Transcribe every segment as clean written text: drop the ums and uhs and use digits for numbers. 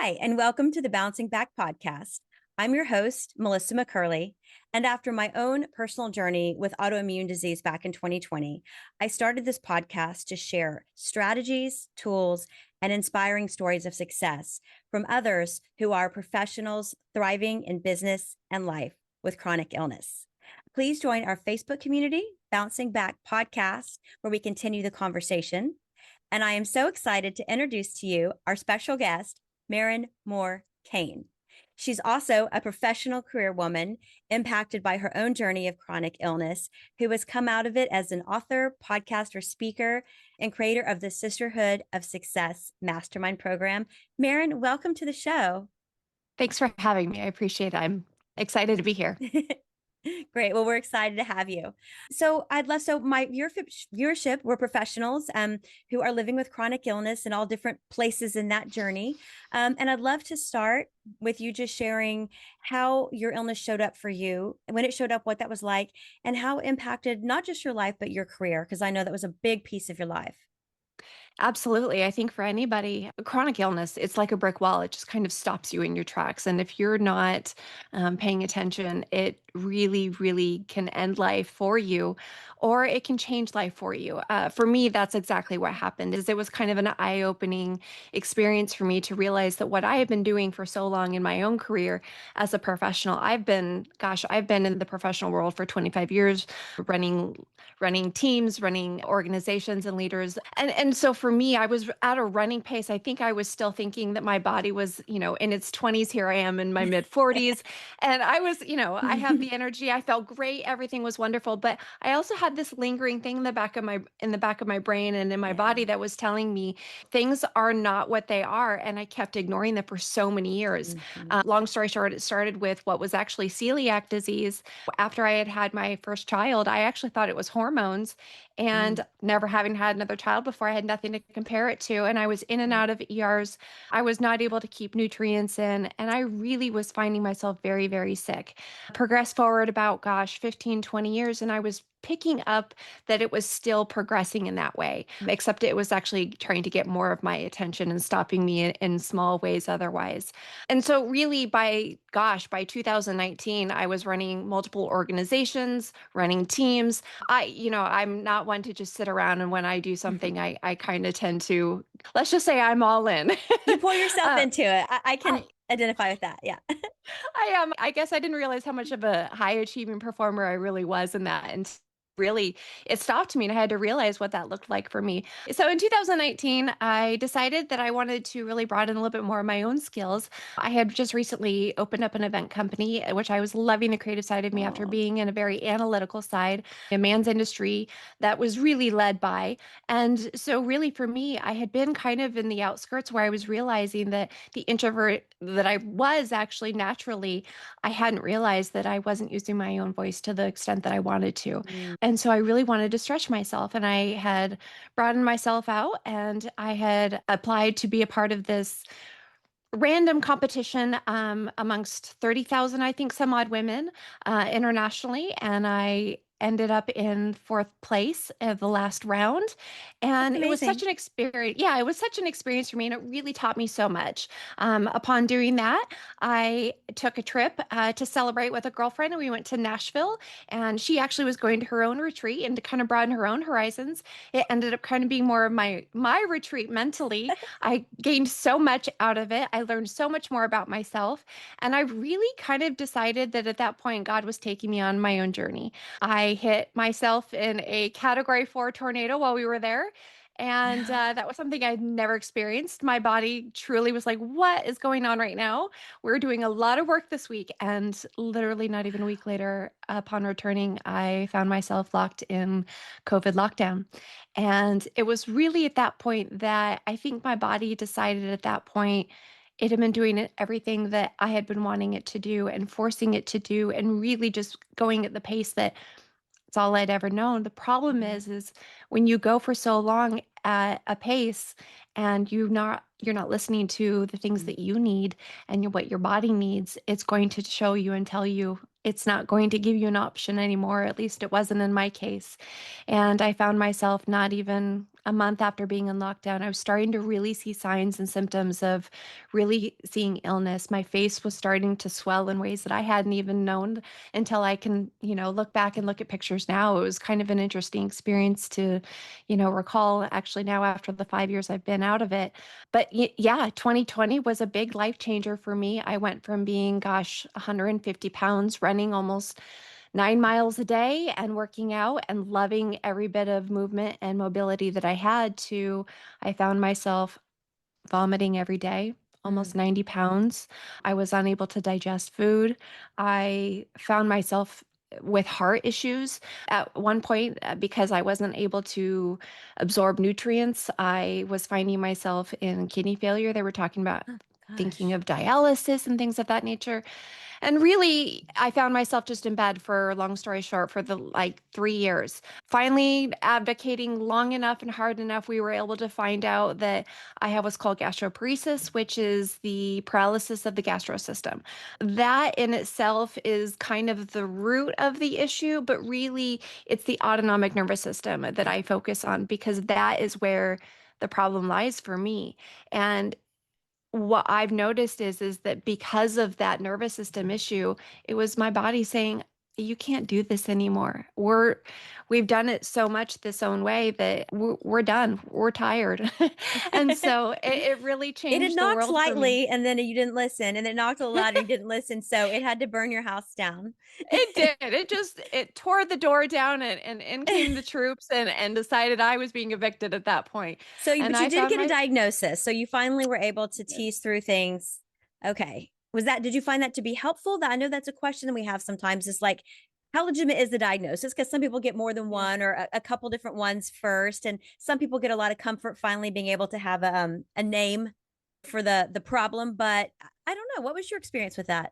Hi, and welcome to the Bouncing Back podcast. I'm your host, Melissa McCurley. And after my own personal journey with autoimmune disease back in 2020, I started this podcast to share strategies, tools, and inspiring stories of success from others who are professionals thriving in business and life with chronic illness. Please join our Facebook community, Bouncing Back Podcast, where we continue the conversation. And I am so excited to introduce to you our special guest, Mairin Moore Cane. She's also a professional career woman impacted by her own journey of chronic illness, who has come out of it as an author, podcaster, speaker, and creator of the Sisterhood of Success Mastermind program. Mairin, welcome to the show. Thanks for having me. I appreciate it. I'm excited to be here. Great. Well, we're excited to have you. So my viewership, we're professionals who are living with chronic illness in all different places in that journey. And I'd love to start with you just sharing how your illness showed up for you, when it showed up, what that was like, and how it impacted not just your life, but your career, because I know that was a big piece of your life. Absolutely. I think for anybody, chronic illness, it's like a brick wall. It just kind of stops you in your tracks. And if you're not paying attention, it really, really can end life for you, or it can change life for you. For me, that's exactly what happened. Is it was kind of an eye-opening experience for me to realize that what I have been doing for so long in my own career as a professional, I've been in the professional world for 25 years, running teams, running organizations and leaders. And so for me, I was at a running pace. I think I was still thinking that my body was, in its 20s. Here I am in my mid 40s. And I was, I had the energy. I felt great. Everything was wonderful. But I also had this lingering thing in the back of my brain and in my body that was telling me things are not what they are. And I kept ignoring them for so many years. Long story short, it started with what was actually celiac disease. After I had had my first child, I actually thought it was hormones, and never having had another child before, I had nothing to compare it to. And I was in and out of ERs. I was not able to keep nutrients in, and I really was finding myself very, very sick. Progress forward about, 15, 20 years, and I was picking up that it was still progressing in that way, except it was actually trying to get more of my attention and stopping me in small ways otherwise. And so really by 2019, I was running multiple organizations, running teams. I'm not one to just sit around, and when I do something, I kind of tend to, let's just say I'm all in. You pour yourself into it. I can identify with that. Yeah. I am. I guess I didn't realize how much of a high achieving performer I really was in that. And really, it stopped me, and I had to realize what that looked like for me. So in 2019, I decided that I wanted to really broaden a little bit more of my own skills. I had just recently opened up an event company, which I was loving the creative side of me after being in a very analytical side, a man's industry that was really led by. And so really for me, I had been kind of in the outskirts where I was realizing that the introvert that I was actually naturally, I hadn't realized that I wasn't using my own voice to the extent that I wanted to. And so I really wanted to stretch myself, and I had broadened myself out, and I had applied to be a part of this random competition amongst 30,000, I think, some odd women internationally. And I ended up in fourth place at the last round. And it was such an experience. Yeah, it was such an experience for me. And it really taught me so much. Upon doing that, I took a trip to celebrate with a girlfriend, and we went to Nashville. And she actually was going to her own retreat, and to kind of broaden her own horizons, it ended up kind of being more of my retreat mentally. I gained so much out of it. I learned so much more about myself. And I really kind of decided that at that point, God was taking me on my own journey. I hit myself in a Category 4 tornado while we were there. And that was something I'd never experienced. My body truly was like, what is going on right now? We're doing a lot of work this week. And literally not even a week later, upon returning, I found myself locked in COVID lockdown. And it was really at that point that I think my body decided at that point, it had been doing everything that I had been wanting it to do and forcing it to do, and really just going at the pace that it's all I'd ever known. The problem is when you go for so long at a pace and you're not listening to the things that you need and what your body needs, it's going to show you and tell you it's not going to give you an option anymore. At least it wasn't in my case. And I found myself not even a month after being in lockdown, I was starting to really see signs and symptoms of really seeing illness. My face was starting to swell in ways that I hadn't even known until I can, look back and look at pictures now. It was kind of an interesting experience to, recall actually now after the 5 years I've been out of it. But yeah, 2020 was a big life changer for me. I went from being, 150 pounds, running almost 9 miles a day and working out and loving every bit of movement and mobility that I had to, I found myself vomiting every day, almost Mm. 90 pounds. I was unable to digest food. I found myself with heart issues at one point because I wasn't able to absorb nutrients. I was finding myself in kidney failure. They were talking about Oh, thinking gosh. of dialysis and things of that nature. And really, I found myself just in bed for, long story short, for the 3 years. Finally, abdicating long enough and hard enough, we were able to find out that I have what's called gastroparesis, which is the paralysis of the gastro system. That in itself is kind of the root of the issue, but really, it's the autonomic nervous system that I focus on because that is where the problem lies for me. And what I've noticed is that because of that nervous system issue, it was my body saying, you can't do this anymore. We've done it so much this own way that we're done. We're tired. And so it really It had changed the knocked world for me. lightly and then you didn't listen, and it knocked a little louder and you didn't listen. So it had to burn your house down. It did. It tore the door down and in came the troops and decided I was being evicted at that point. And But you I did found get a my diagnosis. So you finally were able to tease through things. Okay. Did you find that to be helpful? That I know that's a question that we have sometimes is like, how legitimate is the diagnosis? Because some people get more than yeah. one or a couple different ones first. And some people get a lot of comfort finally being able to have a name for the problem. But I don't know. What was your experience with that?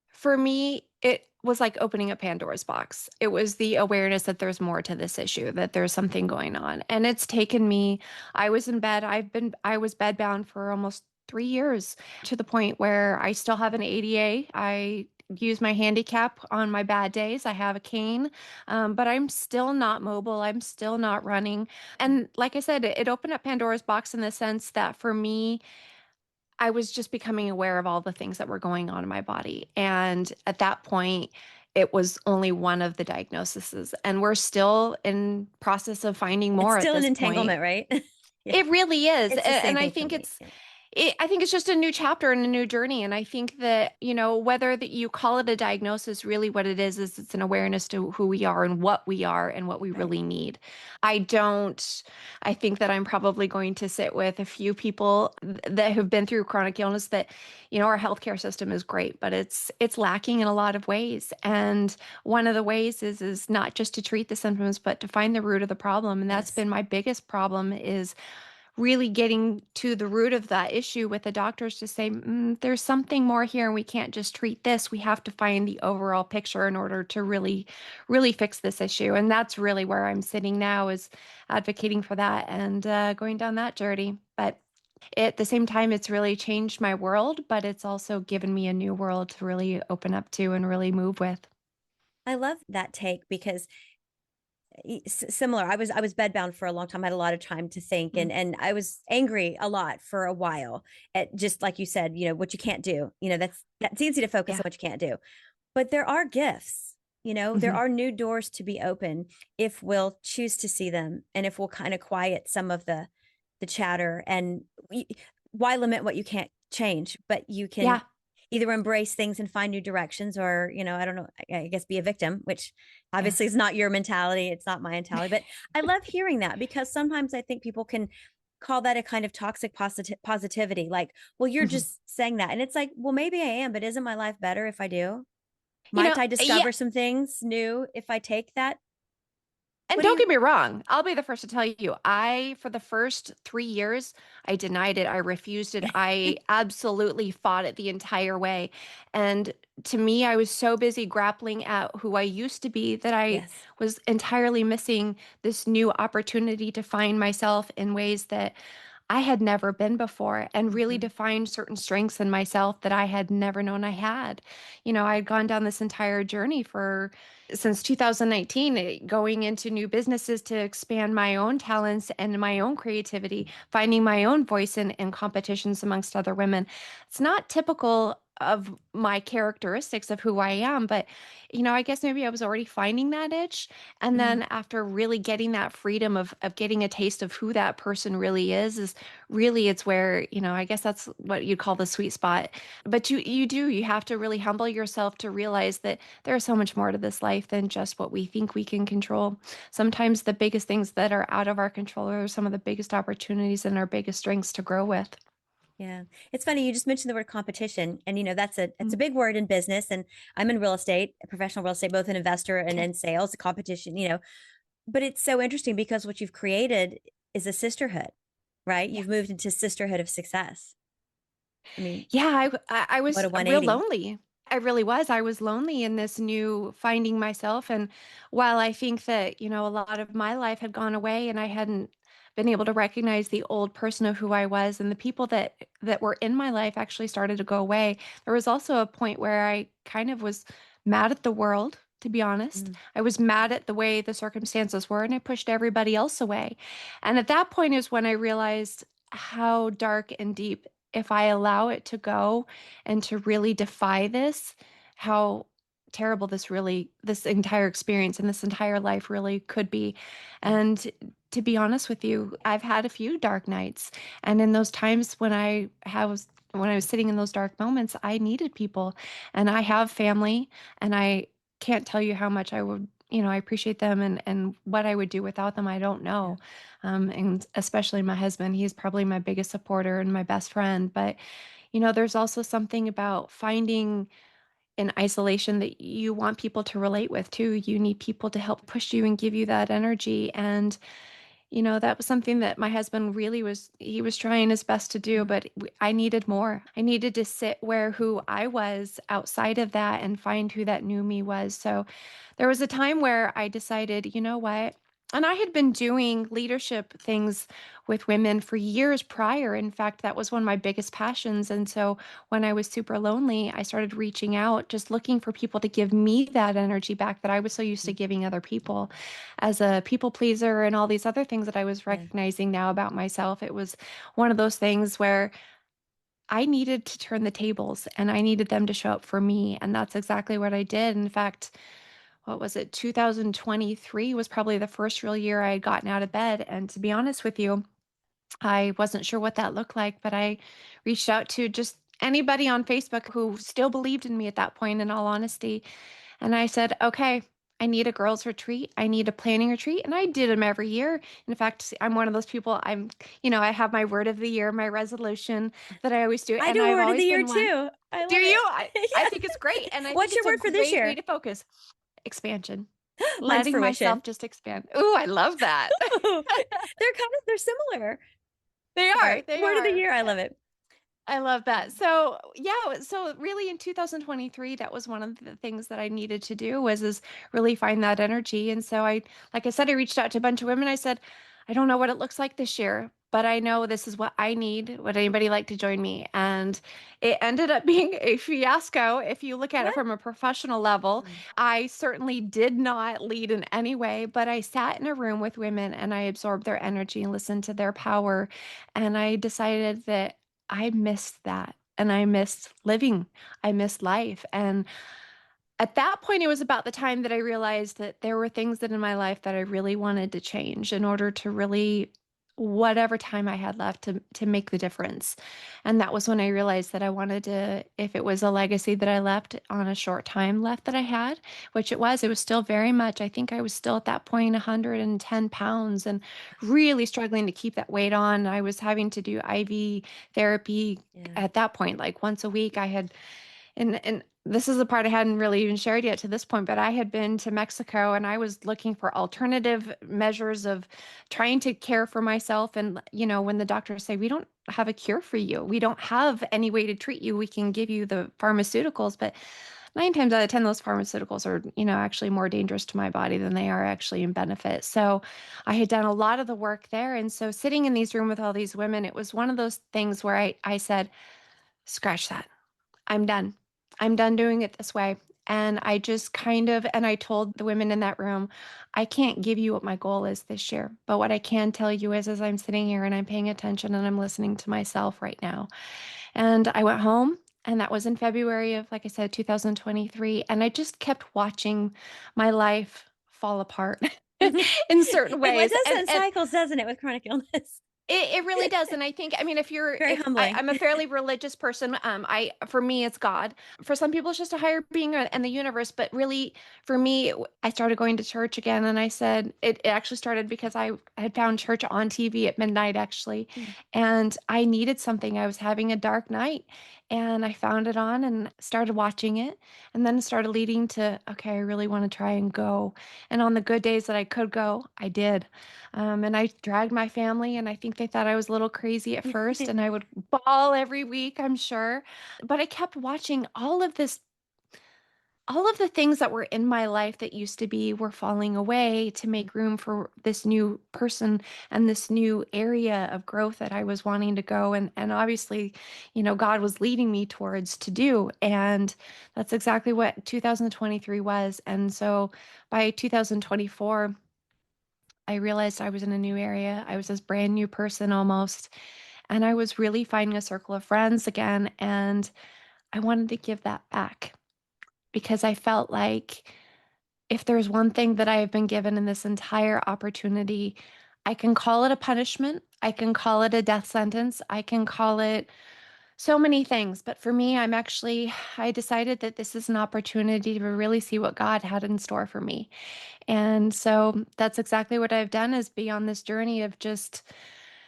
For me, it was like opening a Pandora's box. It was the awareness that there's more to this issue, that there's something going on. And it's taken me, I was in bed, I was bedbound for almost 3 years to the point where I still have an ADA. I use my handicap on my bad days. I have a cane, but I'm still not mobile. I'm still not running. And like I said, it opened up Pandora's box in the sense that for me, I was just becoming aware of all the things that were going on in my body. And at that point, it was only one of the diagnoses. And we're still in process of finding It's more at still an this point. entanglement, right? Yeah. It really is. It's the same And I thing for think me. Yeah. I think it's just a new chapter and a new journey. And I think that, whether that you call it a diagnosis, really what it is it's an awareness to who we are and what we Right. really need. I don't, I think that I'm probably going to sit with a few people that have been through chronic illness that, our healthcare system is great, but it's lacking in a lot of ways. And one of the ways is not just to treat the symptoms, but to find the root of the problem. And that's Yes. been my biggest problem is really getting to the root of that issue with the doctors to say, there's something more here and we can't just treat this. We have to find the overall picture in order to really, really fix this issue. And that's really where I'm sitting now is advocating for that and going down that journey. But at the same time, it's really changed my world, but it's also given me a new world to really open up to and really move with. I love that take because similar. I was bedbound for a long time. I had a lot of time to think, Mm, and I was angry a lot for a while at just like you said, what you can't do. That's easy to focus on yeah. what you can't do. But there are gifts. There Hmm. are new doors to be open if we'll choose to see them and if we'll kind of quiet some of the chatter and why limit what you can't change, but you can Yeah. either embrace things and find new directions or, I don't know, I guess be a victim, which Yeah. obviously is not your mentality. It's not my mentality, but I love hearing that because sometimes I think people can call that a kind of toxic positivity. Like, well, you're Hmm. just saying that. And it's like, well, maybe I am, but isn't my life better if I do? You Might know, I yeah. discover some things new if I take that? And What do don't you? get me wrong, I'll be the first to tell you, for the first 3 years, I denied it. I refused it. I absolutely fought it the entire way. And to me, I was so busy grappling at who I used to be that I Yes. was entirely missing this new opportunity to find myself in ways that I had never been before, and really Mhm. defined certain strengths in myself that I had never known I had. I had gone down this entire journey for since 2019, going into new businesses to expand my own talents and my own creativity, finding my own voice in competitions amongst other women. It's not typical of my characteristics of who I am, but I guess maybe I was already finding that itch. And Mhm. then after really getting that freedom of getting a taste of who that person really is really it's where, I guess that's what you call the sweet spot. But you have to really humble yourself to realize that there's so much more to this life than just what we think we can control. Sometimes the biggest things that are out of our control are some of the biggest opportunities and our biggest strengths to grow with. Yeah. It's funny, you just mentioned the word competition, and that's a Mm. big word in business, and I'm in real estate, professional real estate, both an investor and Okay. in sales, competition, but it's so interesting because what you've created is a sisterhood, right? Yeah. You've moved into sisterhood of success. I mean, Yeah, I what was a real 180. lonely. I really was. I was lonely in this new finding myself. And while I think that, a lot of my life had gone away and I hadn't been able to recognize the old person of who I was, and the people that were in my life actually started to go away, there was also a point where I kind of was mad at the world, to be honest. Mhm. I was mad at the way the circumstances were, and I pushed everybody else away. And at that point is when I realized how dark and deep, if I allow it to go and to really defy this, how terrible this entire experience and this entire life really could be. Yeah. And to be honest with you, I've had a few dark nights. And in those times when I was sitting in those dark moments, I needed people. And I have family, and I can't tell you how much I appreciate them, and what I would do without them, I don't Yeah. know. And especially my husband, he's probably my biggest supporter and my best friend. But, there's also something about finding in isolation that you want people to relate with too. You need people to help push you and give you that energy. And that was something that my husband really he was trying his best to do, Mhm. but I needed more. I needed to sit where who I was outside of that and find who that new me was. So there was a time where I decided, you know what? And I had been doing leadership things with women for years prior. In fact, that was one of my biggest passions. And so when I was super lonely, I started reaching out, just looking for people to give me that energy back that I was so used to giving other people. As a people pleaser and all these other things that I was Yeah. recognizing now about myself, it was one of those things where I needed to turn the tables and I needed them to show up for me. And that's exactly what I did. In fact, what was it? 2023 was probably the first real year I had gotten out of bed. And to be honest with you, I wasn't sure what that looked like, but I reached out to just anybody on Facebook who still believed in me at that point, in all honesty. And I said, okay, I need a girls' retreat. I need a planning retreat. And I did them every year. In fact, I'm one of those people, I have my word of the year, my resolution that I always do. I And do I've word of the always year been one. too. I Do love you? it. I think it's great. Yeah. And I think What's your it's a word for this great way year? to focus. Expansion. Mine's Letting myself fruition. just expand. Ooh, I love that. They're similar. They Yeah. are. They Word of the are. year. I love it. I love that. So yeah, so really in 2023, that was one of the things that I needed to do was really find that energy. And so like I said, I reached out to a bunch of women. I said, I don't know what it looks like this year, but I know this is what I need. Would anybody like to join me? And it ended up being a fiasco. If you look at it What? from a professional level, Mm. I certainly did not lead in any way, but I sat in a room with women and I absorbed their energy and listened to their power. And I decided that I missed that. And I missed living. I missed life. And at that point, it was about the time that I realized that there were things that in my life that I really wanted to change in order to really, whatever time I had left, to make the difference. And that was when I realized that I wanted to, if it was a legacy that I left on a short time left that I had, which it was still very much, I think I was still at that point 110 pounds and really struggling to keep that weight on. I was having to do IV therapy Yeah. at that point, like once a week. And this is the part I hadn't really even shared yet to this point, but I had been to Mexico and I was looking for alternative measures of trying to care for myself. And, when the doctors say, we don't have a cure for you, we don't have any way to treat you, we can give you the pharmaceuticals, but nine times out of 10, those pharmaceuticals are, actually more dangerous to my body than they are actually in benefit. So I had done a lot of the work there. And so sitting in these room with all these women, it was one of those things where I said, scratch that. I'm done. I'm done doing it this way. And I just and I told the women in that room, I can't give you what my goal is this year. But what I can tell you is, as I'm sitting here and I'm paying attention and I'm listening to myself right now. And I went home, and that was in February of, like I said, 2023. And I just kept watching my life fall apart in certain It ways. does And, in and cycles, doesn't it, with chronic illness? it really does. And I think, I mean, Very humbling. I'm a fairly religious person, for me, it's God. For some people, it's just a higher being in the universe. But really, for me, I started going to church again. And I said, it actually started because I had found church on TV at midnight, actually. Mm. And I needed something. I was having a dark night, and I found it on and started watching it. And then it started leading to, okay, I really want to try and go. And on the good days that I could go, I did. And I dragged my family, and I think they thought I was a little crazy at first, and I would bawl every week, I'm sure. But I kept watching all of the things that were in my life that used to be were falling away to make room for this new person and this new area of growth that I was wanting to go. And obviously, God was leading me towards to do. And that's exactly what 2023 was. And so by 2024, I realized I was in a new area. I was this brand new person almost. And I was really finding a circle of friends again. And I wanted to give that back because I felt like if there's one thing that I have been given in this entire opportunity, I can call it a punishment. I can call it a death sentence. I can call it so many things. But for me, I decided that this is an opportunity to really see what God had in store for me. And so that's exactly what I've done, is be on this journey of just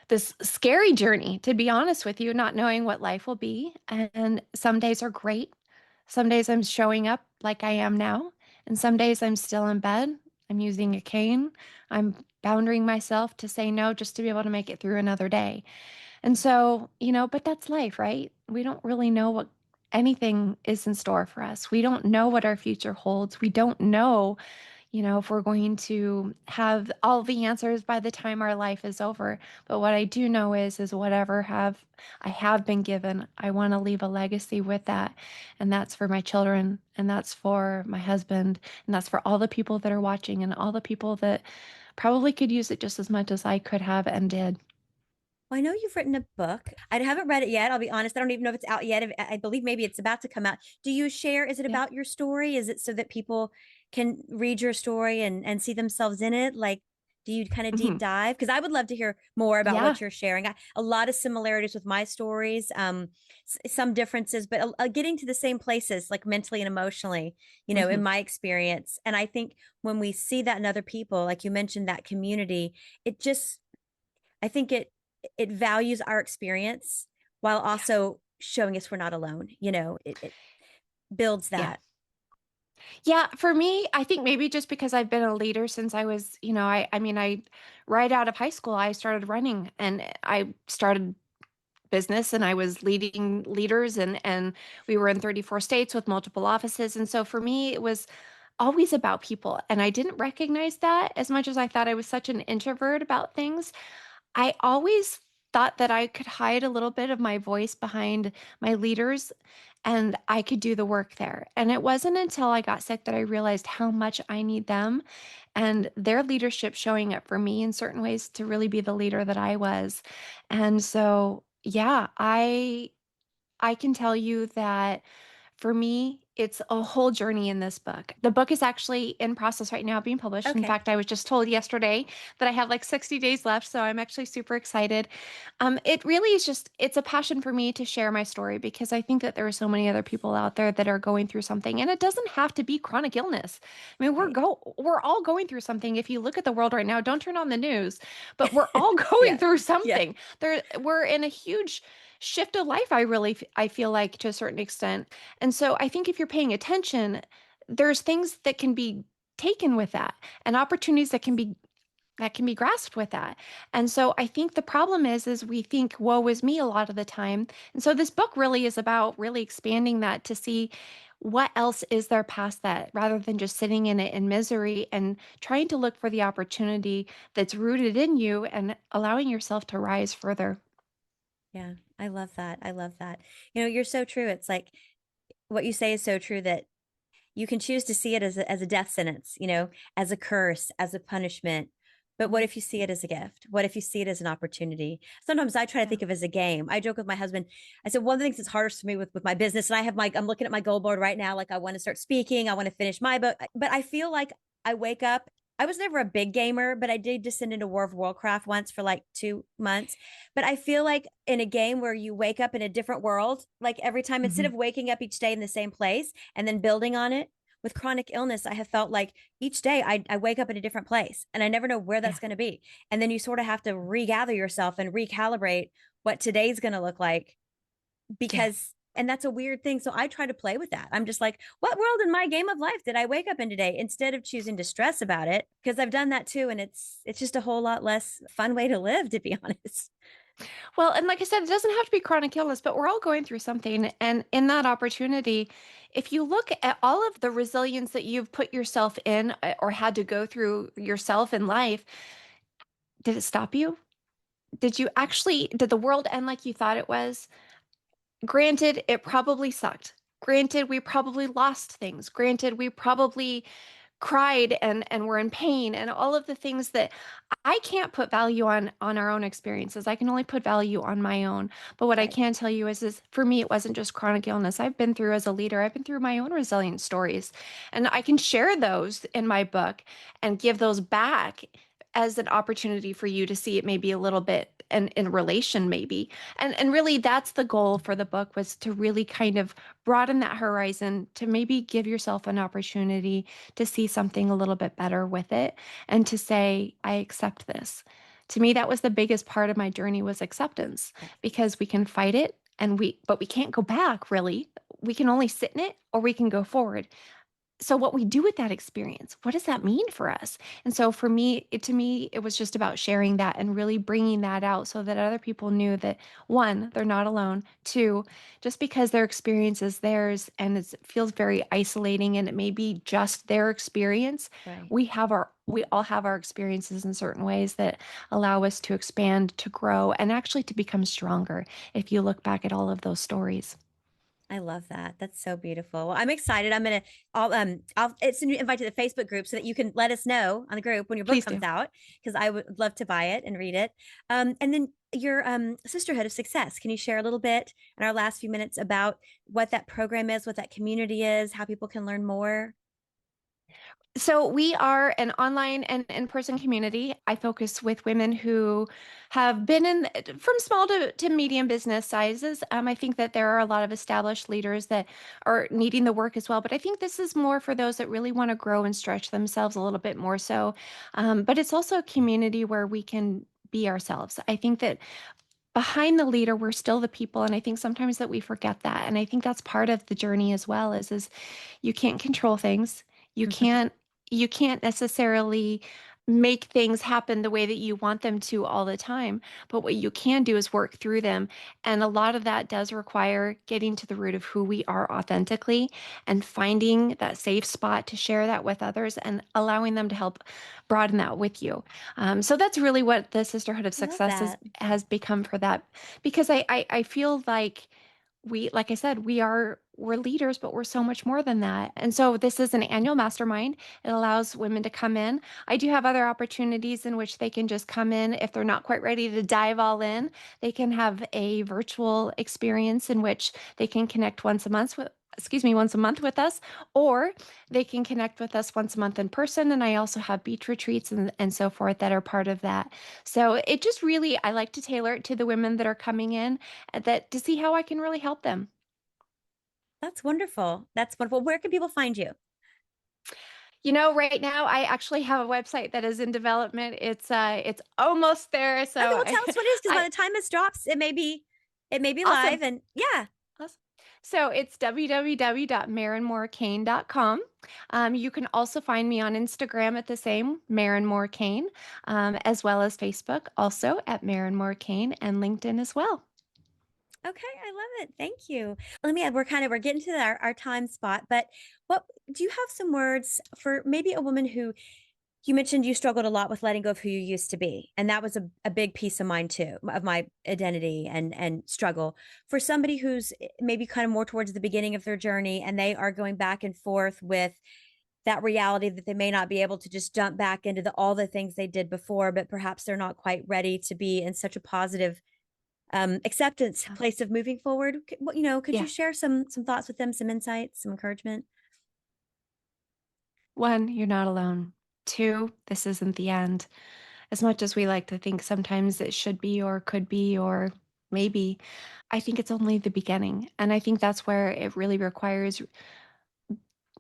this scary journey, to be honest with you, not knowing what life will be. And some days are great. Some days I'm showing up like I am now. And some days I'm still in bed. I'm using a cane. I'm bounding myself to say no just to be able to make it through another day. And so, but that's life, right? We don't really know what anything is in store for us. We don't know what our future holds. We don't know, if we're going to have all the answers by the time our life is over. But what I do know is whatever I have been given, I want to leave a legacy with that. And that's for my children, and that's for my husband, and that's for all the people that are watching, and all the people that probably could use it just as much as I could have and did. Well, I know you've written a book. I haven't read it yet. I'll be honest. I don't even know if it's out yet. I believe maybe it's about to come out. Do you share? Is it Yeah. about your story? Is it so that people can read your story and see themselves in it? Like, do you kind of deep Mhm. dive? Because I would love to hear more about Yeah. what you're sharing. A lot of similarities with my stories, some differences, but getting to the same places, like mentally and emotionally, in Mhm. my experience. And I think when we see that in other people, like you mentioned, that community, it just I think it values our experience while Yeah. also showing us we're not alone. It builds Yeah. that. Yeah, for me, I think maybe just because I've been a leader since I was, I mean, right out of high school, I started running, and I started business, and I was leading leaders, and we were in 34 states with multiple offices. And so for me, it was always about people. And I didn't recognize that, as much as I thought I was such an introvert about things. I always thought that I could hide a little bit of my voice behind my leaders, and I could do the work there. And it wasn't until I got sick that I realized how much I need them and their leadership showing up for me in certain ways to really be the leader that I was. And so, yeah, I can tell you that for me, it's a whole journey in this book. The book is actually in process right now, being published. In Okay. fact, I was just told yesterday that I have like 60 days left, so I'm actually super excited. It really is it's a passion for me to share my story, because I think that there are so many other people out there that are going through something, and it doesn't have to be chronic illness. I mean, Right. we're all going through something. If you look at the world right now, don't turn on the news, but we're all going Yeah. through Yeah. something. We're in a huge shift of life, I feel like, to a certain extent. And so I think if you're paying attention, there's things that can be taken with that, and opportunities that can be that can be grasped with that. And so I think the problem is we think woe is me a lot of the time. And so this book really is about really expanding that to see what else is there past that, rather than just sitting in it in misery, and trying to look for the opportunity that's rooted in you and allowing yourself to rise further. Yeah, I love that. I love that. You're so true. It's like what you say is so true that you can choose to see it as a death sentence, as a curse, as a punishment. But what Mhm. if you see it as a gift? What if you see it as an opportunity? Sometimes I try to Yeah. think of it as a game. I joke with my husband. I said, one of the things that's hardest for me with my business, and I'm looking at my goal board right now. Like I want to start speaking. I want to finish my book. But I feel like I wake up. I was never a big gamer, but I did descend into War of Warcraft once for like 2 months. But I feel like in a game where you wake up in a different world, like every time, instead Mhm. of waking up each day in the same place and then building on it, with chronic illness, I have felt like each day I wake up in a different place and I never know where Yeah. that's going to be. And then you sort of have to regather yourself and recalibrate what today's going to look like Yeah. and that's a weird thing. So I try to play with that. I'm just like, what world in my game of life did I wake up in today? Instead of choosing to stress about it, because I've done that too. And it's just a whole lot less fun way to live, to be honest. Well, and like I said, it doesn't have to be chronic illness, but we're all going through something. And in that opportunity, if you look at all of the resilience that you've put yourself in, or had to go through yourself in life, did it stop you? Did the world end like you thought it was? Granted, it probably sucked. Granted, we probably lost things. Granted, we probably cried and were in pain, and all of the things that I can't put value on our own experiences. I can only put value on my own. But what I Right. can tell you is for me, it wasn't just chronic illness. I've been through, as a leader, I've been through my own resilient stories, and I can share those in my book and give those back as an opportunity for you to see it maybe a little bit in relation, maybe. And really, that's the goal for the book, was to really kind of broaden that horizon, to maybe give yourself an opportunity to see something a little bit better with it, and to say, I accept this. To me, that was the biggest part of my journey, was acceptance, Right. because we can fight it, but we can't go back, really. We can only sit in it, or we can go forward. So what we do with that experience, what does that mean for us? And so for me, to me, it was just about sharing that and really bringing that out, so that other people knew that, one, they're not alone. Two, just because their experience is theirs and it feels very isolating and it may be just their experience, Right. we all have our experiences in certain ways that allow us to expand, to grow, and actually to become stronger, if you look back at all of those stories. I love that. That's so beautiful. Well, I'm excited. I'll it's an invite to the Facebook group so that you can let us know on the group when your book Please comes do. out, because I would love to buy it and read it. And then your Sisterhood of Success. Can you share a little bit in our last few minutes about what that program is, what that community is, how people can learn more? So we are an online and in-person community. I focus with women who have been in from small to medium business sizes. I think that there are a lot of established leaders that are needing the work as well, but I think this is more for those that really want to grow and stretch themselves a little bit more so. But it's also a community where we can be ourselves. I think that behind the leader, we're still the people, and I think sometimes that we forget that. And I think that's part of the journey as well, is you can't control things. You can't you can't necessarily make things happen the way that you want them to all the time, but what you can do is work through them. And a lot of that does require getting to the root of who we are authentically, and finding that safe spot to share that with others, and allowing them to help broaden that with you. So that's really what the Sisterhood of I love Success that. has become for that, because I feel like like I said, we're leaders, but we're so much more than that. And so this is an annual mastermind. It allows women to come in. I do have other opportunities in which they can just come in if they're not quite ready to dive all in. They can have a virtual experience in which they can connect once a month with us, or they can connect with us once a month in person. And I also have beach retreats and so forth that are part of that. So it just really, I like to tailor it to the women that are coming in, that to see how I can really help them. That's wonderful. That's wonderful. Where can people find you? Right now I actually have a website that is in development. It's almost there. Okay, So well, tell us what it is, because by I the time this drops, it may be live, awesome. and yeah. Awesome. So it's www.mairinmorecane.com. You can also find me on Instagram at the same Mairin Moore Cane, as well as Facebook, also at Mairin Moore Cane, and LinkedIn as well. Okay, I love it. Thank you. Let me add, we're getting to our time spot, but what do you have some words for maybe a woman who you mentioned you struggled a lot with letting go of who you used to be. And that was a big piece of mine too, of my identity and struggle. For somebody who's maybe kind of more towards the beginning of their journey and they are going back and forth with that reality that they may not be able to just jump back into all the things they did before, but perhaps they're not quite ready to be in such a positive acceptance place of moving forward. Could Yeah. you share some thoughts with them, some insights, some encouragement? One, you're not alone. Two, this isn't the end. As much as we like to think sometimes it should be or could be or maybe, I think it's only the beginning. And I think that's where it really requires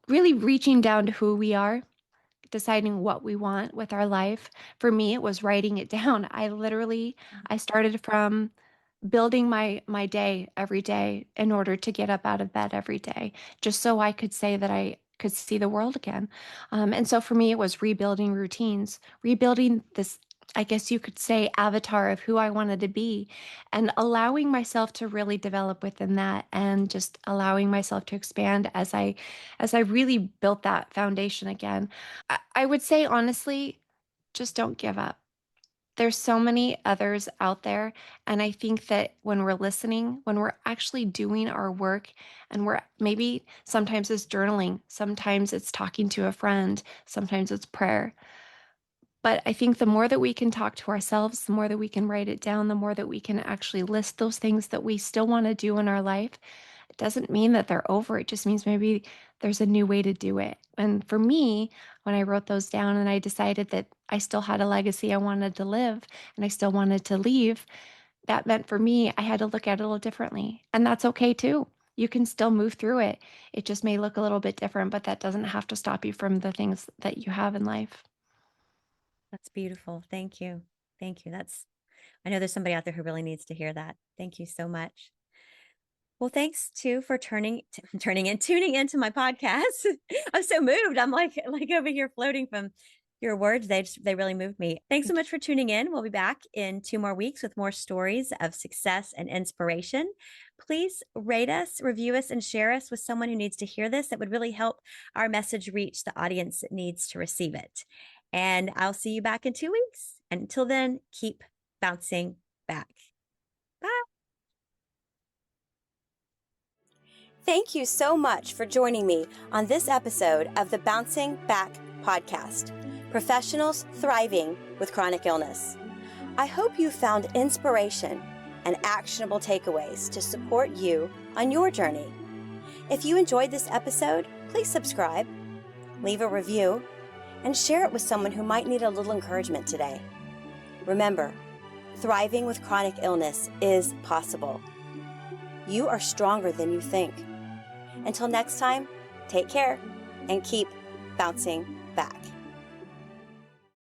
really reaching down to who we are, deciding what we want with our life. For me, it was writing it down. I started from building my day every day in order to get up out of bed every day, just so I could say that I could see the world again. And so for me, it was rebuilding routines, rebuilding this, I guess you could say, avatar of who I wanted to be, and allowing myself to really develop within that, and just allowing myself to expand as I really built that foundation again. I would say honestly, just don't give up. There's so many others out there. And I think that when we're listening, when we're actually doing our work, and we're maybe sometimes it's journaling, sometimes it's talking to a friend, sometimes it's prayer. But I think the more that we can talk to ourselves, the more that we can write it down, the more that we can actually list those things that we still want to do in our life. It doesn't mean that they're over. It just means maybe there's a new way to do it. And for me, when I wrote those down and I decided that I still had a legacy I wanted to live and I still wanted to leave, that meant for me, I had to look at it a little differently. And that's okay too. You can still move through it. It just may look a little bit different, but that doesn't have to stop you from the things that you have in life. That's beautiful. Thank you. Thank you. I know there's somebody out there who really needs to hear that. Thank you so much. Well, thanks too for tuning into my podcast. I'm so moved. I'm like over here floating from your words. They really moved me. Thanks so much for tuning in. We'll be back in 2 more weeks with more stories of success and inspiration. Please rate us, review us, and share us with someone who needs to hear this. That would really help our message reach the audience that needs to receive it. And I'll see you back in 2 weeks. And until then, keep bouncing back. Bye. Thank you so much for joining me on this episode of the Bouncing Back Podcast, Professionals Thriving with Chronic Illness. I hope you found inspiration and actionable takeaways to support you on your journey. If you enjoyed this episode, please subscribe, leave a review, and share it with someone who might need a little encouragement today. Remember, thriving with chronic illness is possible. You are stronger than you think. Until next time, take care and keep bouncing